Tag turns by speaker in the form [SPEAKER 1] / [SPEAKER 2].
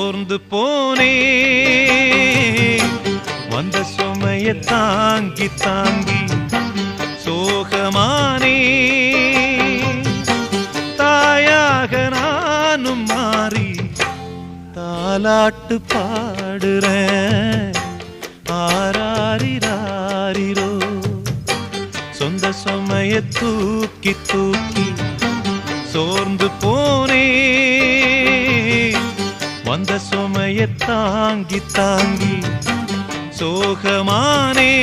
[SPEAKER 1] சோர்ந்து போனே வந்த சுமைய தாங்கி தாங்கி சோகமானே தாயாக நானும் மாறி தாலாட்டு பாடுறேன் ஆராரிராரிரோ சொந்த சுமைய தூக்கி தூக்கி சோர்ந்து போனே வந்த சுமைய தாங்கி தாங்கி சோகமானே